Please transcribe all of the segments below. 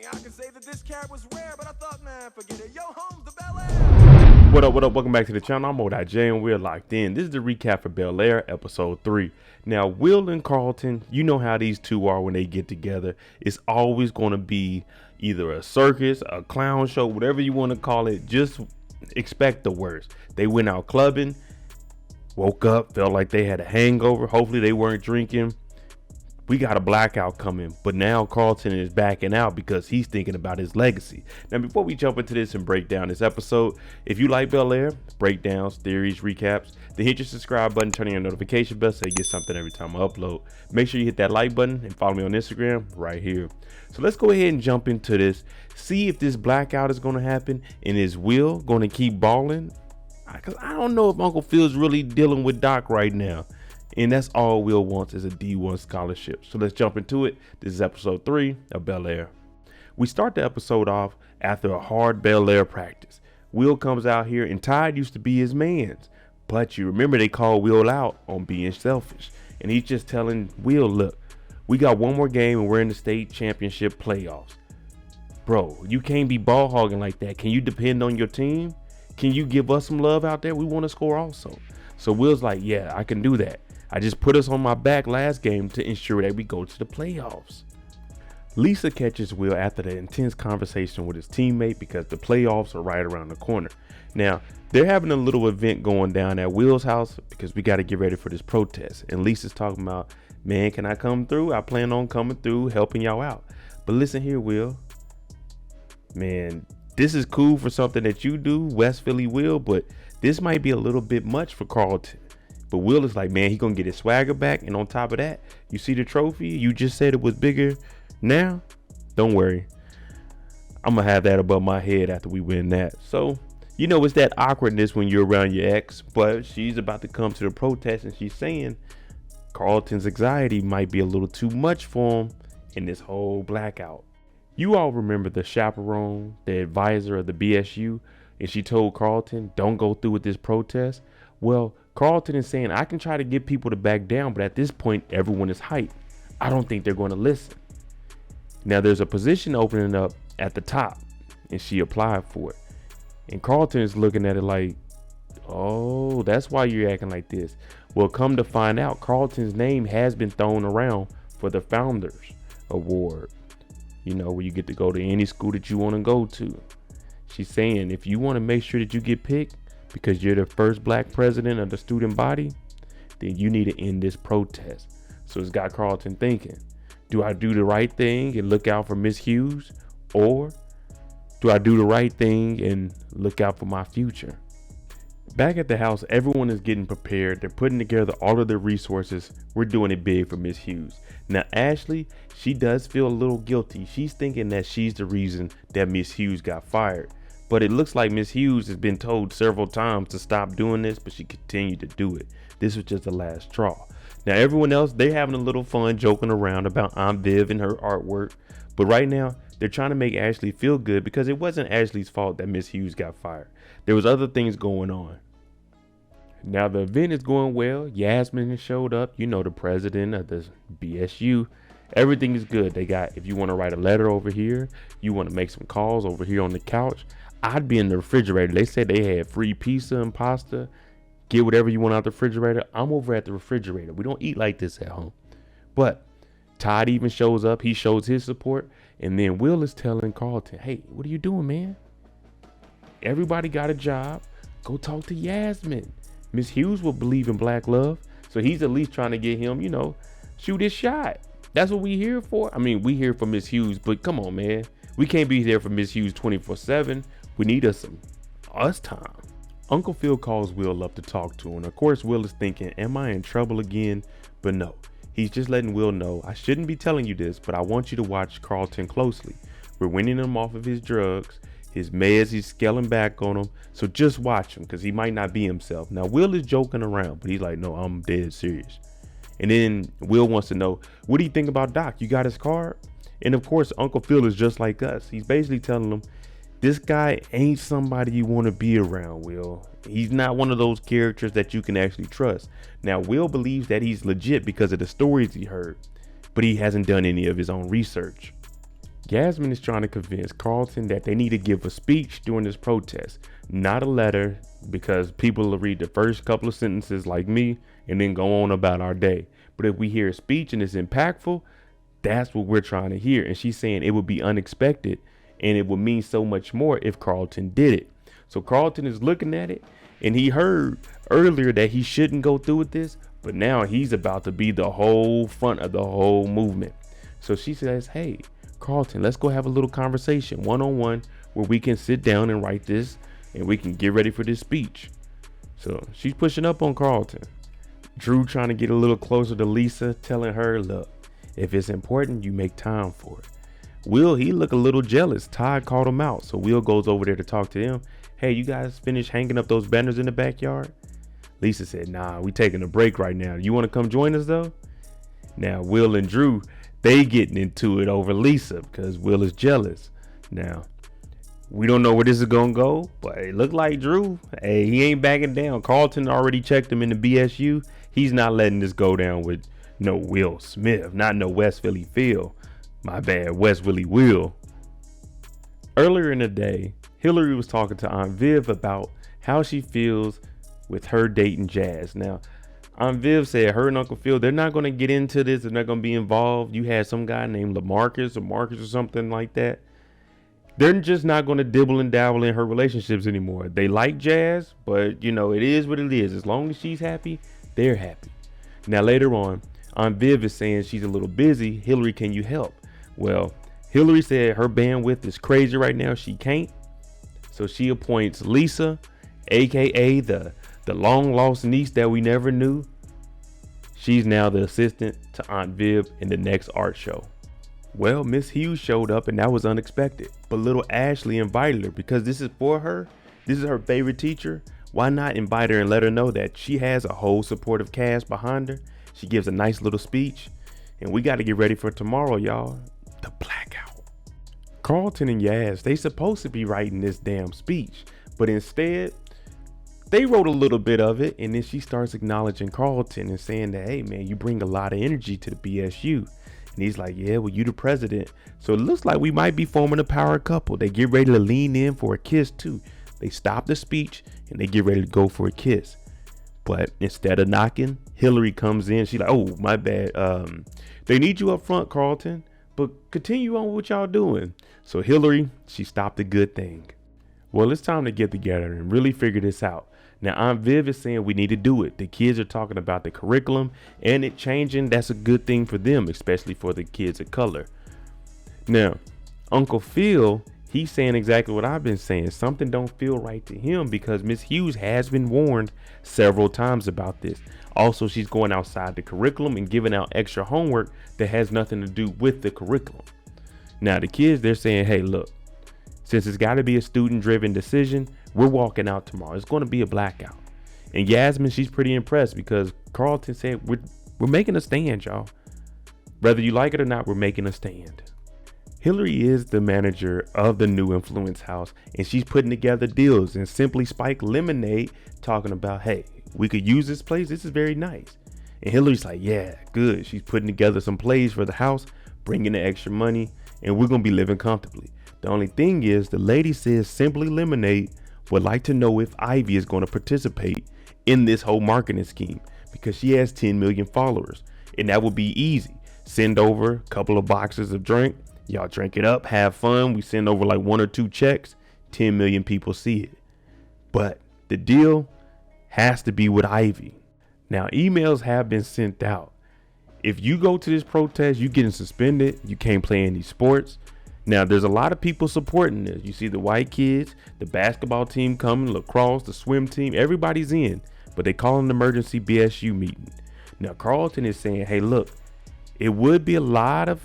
I can say that this carrot was rare, but I thought, man, forget it. Yo, Holmes, the Bel-Air. What up, what up? Welcome back to the channel. I'm J and we're locked in. This is the recap for Bel-Air, episode 3. Now, Will and Carlton, you know how these two are when they get together. It's always going to be either a circus, a clown show, whatever you want to call it. Just expect the worst. They went out clubbing, woke up, felt like they had a hangover. Hopefully they weren't drinking. We got a blackout coming, but now Carlton is backing out because he's thinking about his legacy. Now, before we jump into this and break down this episode, if you like Bel-Air, breakdowns, theories, recaps, then hit your subscribe button, turn on your notification bell so you get something every time I upload. Make sure you hit that like button and follow me on Instagram right here. So let's go ahead and jump into this. See if this blackout is going to happen, and is Will going to keep balling? Because I don't know if Uncle Phil's really dealing with Doc right now. And that's all Will wants is a D1 scholarship. So let's jump into it. This is episode 3 of Bel-Air. We start the episode off after a hard Bel-Air practice. Will comes out here, and Tide used to be his man's. But you remember they called Will out on being selfish. And he's just telling Will, look, we got one more game and we're in the state championship playoffs. Bro, you can't be ball hogging like that. Can you depend on your team? Can you give us some love out there? We want to score also. So Will's like, yeah, I can do that. I just put us on my back last game to ensure that we go to the playoffs. Lisa catches Will after the intense conversation with his teammate because the playoffs are right around the corner. Now, they're having a little event going down at Will's house because we got to get ready for this protest. And Lisa's talking about, man, can I come through? I plan on coming through, helping y'all out. But listen here, Will. Man, this is cool for something that you do, West Philly Will, but this might be a little bit much for Carlton. But Will is like, man, he gonna get his swagger back. And on top of that, you see the trophy? You just said it was bigger. Now, don't worry. I'm gonna have that above my head after we win that. So, you know, it's that awkwardness when you're around your ex. But she's about to come to the protest and she's saying Carlton's anxiety might be a little too much for him in this whole blackout. You all remember the chaperone, the advisor of the BSU, and she told Carlton, don't go through with this protest. Well, Carlton is saying, I can try to get people to back down, but at this point, everyone is hyped. I don't think they're going to listen. Now, there's a position opening up at the top, and she applied for it. And Carlton is looking at it like, oh, that's why you're acting like this. Well, come to find out, Carlton's name has been thrown around for the Founders Award. You know, where you get to go to any school that you want to go to. She's saying, if you want to make sure that you get picked, because you're the first black president of the student body, then you need to end this protest. So it's got Carlton thinking, do I do the right thing and look out for Miss Hughes? Or do I do the right thing and look out for my future? Back at the house, everyone is getting prepared. They're putting together all of their resources. We're doing it big for Miss Hughes. Now, Ashley, she does feel a little guilty. She's thinking that she's the reason that Miss Hughes got fired. But it looks like Miss Hughes has been told several times to stop doing this, but she continued to do it. This was just the last straw. Now, everyone else, they're having a little fun joking around about Aunt Viv and her artwork. But right now, they're trying to make Ashley feel good because it wasn't Ashley's fault that Miss Hughes got fired. There was other things going on. Now, the event is going well. Yasmin has showed up, you know, the president of the BSU. Everything is good. They got, if you want to write a letter over here, you want to make some calls over here on the couch, I'd be in the refrigerator. They said they had free pizza and pasta. Get whatever you want out the refrigerator. I'm over at the refrigerator. We don't eat like this at home. But Todd even shows up. He shows his support. And then Will is telling Carlton, hey, what are you doing, man? Everybody got a job. Go talk to Yasmin. Miss Hughes will believe in black love. So he's at least trying to get him, you know, shoot his shot. That's what we here for. I mean, we here for Miss Hughes, but come on, man. We can't be there for Miss Hughes 24/7. We need us time. Uncle Phil calls Will up to talk to him. Of course, Will is thinking, am I in trouble again? But no, he's just letting Will know, I shouldn't be telling you this, but I want you to watch Carlton closely. We're winning him off of his drugs, his meds, he's scaling back on him. So just watch him because he might not be himself. Now, Will is joking around, but he's like, no, I'm dead serious. And then Will wants to know, what do you think about Doc? You got his card? And of course, Uncle Phil is just like us. He's basically telling him, this guy ain't somebody you want to be around, Will. He's not one of those characters that you can actually trust. Now, Will believes that he's legit because of the stories he heard, but he hasn't done any of his own research. Yasmin is trying to convince Carlton that they need to give a speech during this protest, not a letter, because people will read the first couple of sentences like me and then go on about our day. But if we hear a speech and it's impactful, that's what we're trying to hear. And she's saying it would be unexpected and it would mean so much more if Carlton did it. So Carlton is looking at it, and he heard earlier that he shouldn't go through with this, but now he's about to be the whole front of the whole movement. So she says, hey, Carlton, let's go have a little conversation one-on-one where we can sit down and write this and we can get ready for this speech. So she's pushing up on Carlton. Drew trying to get a little closer to Lisa, telling her, look, if it's important, you make time for it. Will, he look a little jealous. Todd called him out. So Will goes over there to talk to them. Hey, you guys finished hanging up those banners in the backyard? Lisa said, nah, we taking a break right now. You want to come join us though? Now, Will and Drew, they getting into it over Lisa because Will is jealous. Now, we don't know where this is going to go, but it looked like Drew, hey, he ain't backing down. Carlton already checked him in the BSU. He's not letting this go down with no Will Smith, not no West Philly Phil. My bad, West Willie Will. Earlier in the day, Hilary was talking to Aunt Viv about how she feels with her dating Jazz. Now, Aunt Viv said her and Uncle Phil, they're not going to get into this. They're not going to be involved. You had some guy named LaMarcus or Marcus or something like that. They're just not going to dibble and dabble in her relationships anymore. They like Jazz, but you know, it is what it is. As long as she's happy, they're happy. Now, later on, Aunt Viv is saying she's a little busy. Hilary, can you help? Well, Hilary said her bandwidth is crazy right now. She can't. So she appoints Lisa, aka the long lost niece that we never knew. She's now the assistant to Aunt Viv in the next art show. Well, Miss Hughes showed up and that was unexpected, but little Ashley invited her because this is for her. This is her favorite teacher. Why not invite her and let her know that she has a whole supportive cast behind her? She gives a nice little speech, and we got to get ready for tomorrow, y'all. The blackout. Carlton and Yaz, they supposed to be writing this damn speech, but instead they wrote a little bit of it, and then she starts acknowledging Carlton and saying that, hey man, you bring a lot of energy to the BSU. And he's like, yeah, well, you the president. So it looks like we might be forming a power couple. They get ready to lean in for a kiss too. They stop the speech and they get ready to go for a kiss. But instead of knocking, Hilary comes in. She's like, oh, my bad. They need you up front, Carlton, but continue on what y'all doing. So Hilary, she stopped a good thing. Well, it's time to get together and really figure this out. Now, Aunt Viv is saying we need to do it. The kids are talking about the curriculum and it changing. That's a good thing for them, especially for the kids of color. Now, Uncle Phil, he's saying exactly what I've been saying. Something don't feel right to him because Miss Hughes has been warned several times about this. Also, she's going outside the curriculum and giving out extra homework that has nothing to do with the curriculum. Now, the kids, they're saying, hey, look, since it's got to be a student-driven decision, we're walking out tomorrow. It's going to be a blackout. And Yasmin, she's pretty impressed because Carlton said, we're making a stand, y'all. Whether you like it or not, we're making a stand. Hilary is the manager of the New Influence House, and she's putting together deals. And Simply Spike Lemonade talking about, hey, we could use this place. This is very nice. And Hilary's like, yeah, good. She's putting together some plays for the house, bringing the extra money, and we're going to be living comfortably. The only thing is, the lady says Simply Lemonade would like to know if Ivy is going to participate in this whole marketing scheme because she has 10 million followers, and that would be easy. Send over a couple of boxes of drink. Y'all drink it up, have fun. We send over like 1 or 2 checks. 10 million people see it. But the deal has to be with Ivy. Now, emails have been sent out. If you go to this protest, you're getting suspended. You can't play any sports. Now, there's a lot of people supporting this. You see the white kids, the basketball team coming, lacrosse, the swim team, everybody's in, but they call an emergency BSU meeting. Now, Carlton is saying, hey, look, it'd be a lot of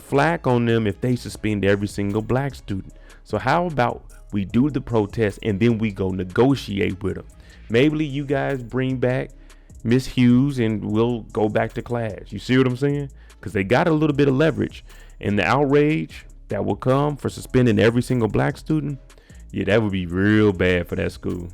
flack on them if they suspend every single black student. So how about we do the protest and then we go negotiate with them? Maybe you guys bring back Miss Hughes and we'll go back to class. You see what I'm saying? Because they got a little bit of leverage, and the outrage that will come for suspending every single black student, yeah, that would be real bad for that school.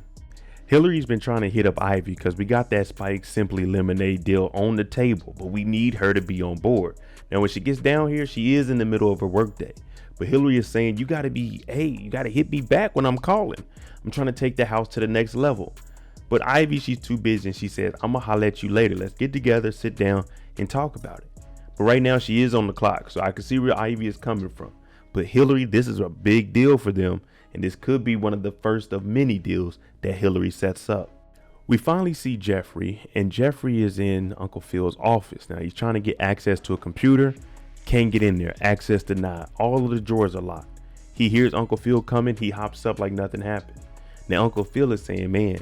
Hilary's been trying to hit up Ivy because we got that Spike Simply Lemonade deal on the table, but we need her to be on board. Now, when she gets down here, she is in the middle of her workday. But Hilary is saying, you got to hit me back when I'm calling. I'm trying to take the house to the next level. But Ivy, she's too busy, and she says, I'm going to holler at you later. Let's get together, sit down, and talk about it. But right now, she is on the clock, so I can see where Ivy is coming from. But Hilary, this is a big deal for them, and this could be one of the first of many deals that Hilary sets up. We finally see Geoffrey, and Geoffrey is in Uncle Phil's office. Now, he's trying to get access to a computer. Can't get in there. Access denied. All of the drawers are locked. He hears Uncle Phil coming. He hops up like nothing happened. Now, Uncle Phil is saying, man,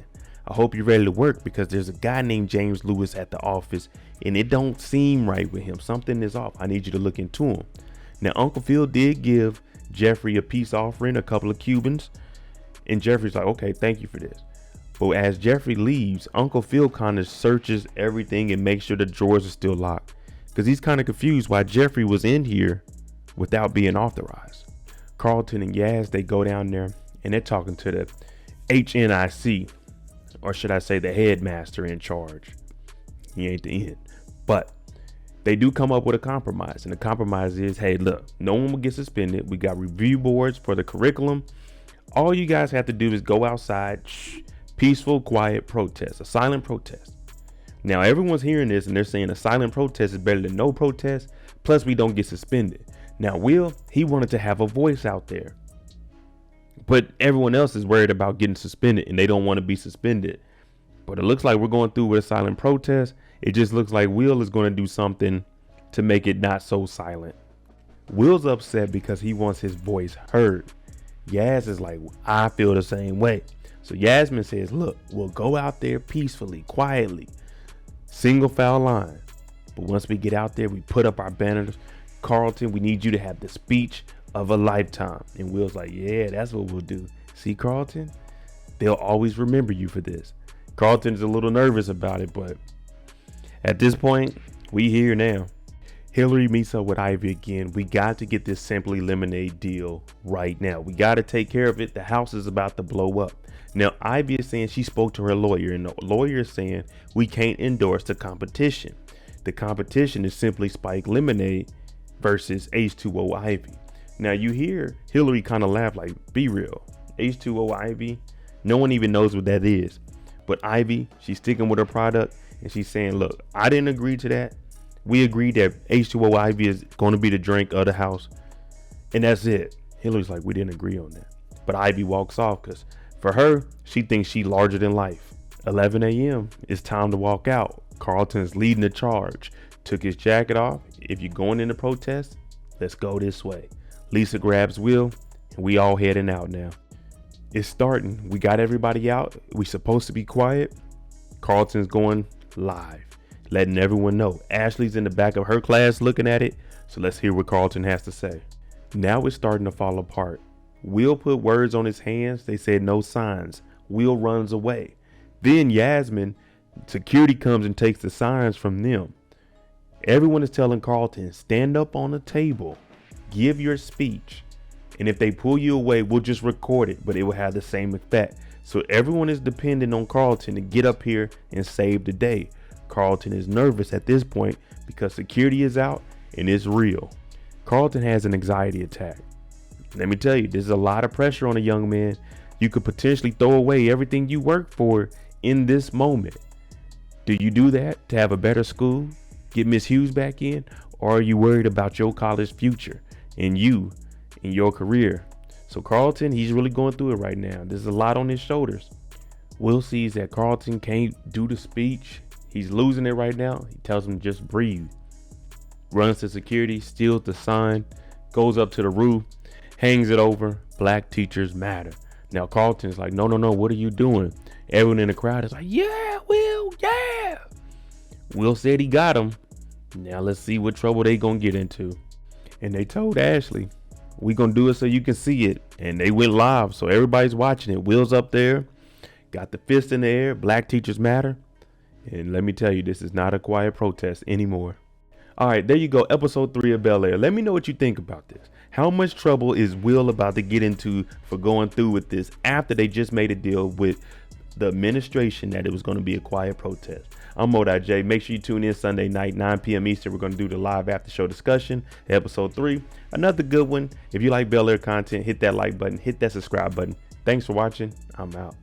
I hope you're ready to work, because there's a guy named James Lewis at the office, and it don't seem right with him. Something is off. I need you to look into him. Now, Uncle Phil did give Geoffrey a peace offering, a couple of Cubans, and Geoffrey's like, okay, thank you for this. But as Geoffrey leaves, Uncle Phil kind of searches everything and makes sure the drawers are still locked, because he's kind of confused why Geoffrey was in here without being authorized. Carlton and Yaz, they go down there and they're talking to the HNIC, or should I say the headmaster in charge. He ain't the end. But they do come up with a compromise, and the compromise is, hey, look, no one will get suspended. We got review boards for the curriculum. All you guys have to do is go outside, peaceful, quiet protest, a silent protest. Now, everyone's hearing this, and they're saying a silent protest is better than no protest, plus we don't get suspended. Now, Will, he wanted to have a voice out there, but everyone else is worried about getting suspended, and they don't want to be suspended. But it looks like we're going through with a silent protest. It just looks like Will is going to do something to make it not so silent. Will's upset because he wants his voice heard. Yaz is like, I feel the same way. So Yasmin says, look, we'll go out there peacefully, quietly, single file line. But once we get out there, we put up our banners. Carlton, we need you to have the speech of a lifetime. And Will's like, yeah, that's what we'll do. See, Carlton, they'll always remember you for this. Carlton's a little nervous about it, but at this point, we here now. Hilary meets up with Ivy again. We got to get this Simply Lemonade deal right now. We got to take care of it. The house is about to blow up. Now, Ivy is saying she spoke to her lawyer, and the lawyer is saying we can't endorse the competition. The competition is Simply Spiked Lemonade versus H2O Ivy. Now, you hear Hilary kind of laugh like, be real. H2O Ivy, no one even knows what that is. But Ivy, she's sticking with her product, and she's saying, look, I didn't agree to that. We agreed that H2O Ivy is going to be the drink of the house, and that's it. Hilary's like, we didn't agree on that. But Ivy walks off because for her, she thinks she's larger than life. 11 a.m. It's time to walk out. Carlton's leading the charge. Took his jacket off. If you're going into protest, let's go this way. Lisa grabs Will, and we all heading out now. It's starting. We got everybody out. We supposed to be quiet. Carlton's going live, letting everyone know. Ashley's in the back of her class looking at it. So let's hear what Carlton has to say. Now it's starting to fall apart. Will put words on his hands. They said no signs. Will runs away. Then Yasmin, security comes and takes the signs from them. Everyone is telling Carlton, stand up on the table, give your speech. And if they pull you away, we'll just record it, but it will have the same effect. So everyone is dependent on Carlton to get up here and save the day. Carlton is nervous at this point because security is out and it's real. Carlton has an anxiety attack. Let me tell you, there's a lot of pressure on a young man. You could potentially throw away everything you worked for in this moment. Do you do that to have a better school, get Miss Hughes back in, or are you worried about your college future and you in your career? So Carlton, he's really going through it right now. There's a lot on his shoulders. Will sees that Carlton can't do the speech. He's losing it right now. He tells him just breathe. Runs to security, steals the sign, goes up to the roof, hangs it over. Black teachers matter. Now Carlton's like, no, what are you doing? Everyone in the crowd is like, yeah, Will, yeah. Will said he got him. Now let's see what trouble they gonna get into. And they told Ashley, we gonna do it so you can see it. And they went live, so everybody's watching it. Will's up there, got the fist in the air. Black teachers matter. And let me tell you, this is not a quiet protest anymore. All right, there you go. Episode 3 of Bel-Air. Let me know what you think about this. How much trouble is Will about to get into for going through with this after they just made a deal with the administration that it was going to be a quiet protest? I'm Mo.J. Make sure you tune in Sunday night, 9 p.m. Eastern. We're going to do the live after show discussion, episode 3. Another good one. If you like Bel-Air content, hit that like button, hit that subscribe button. Thanks for watching. I'm out.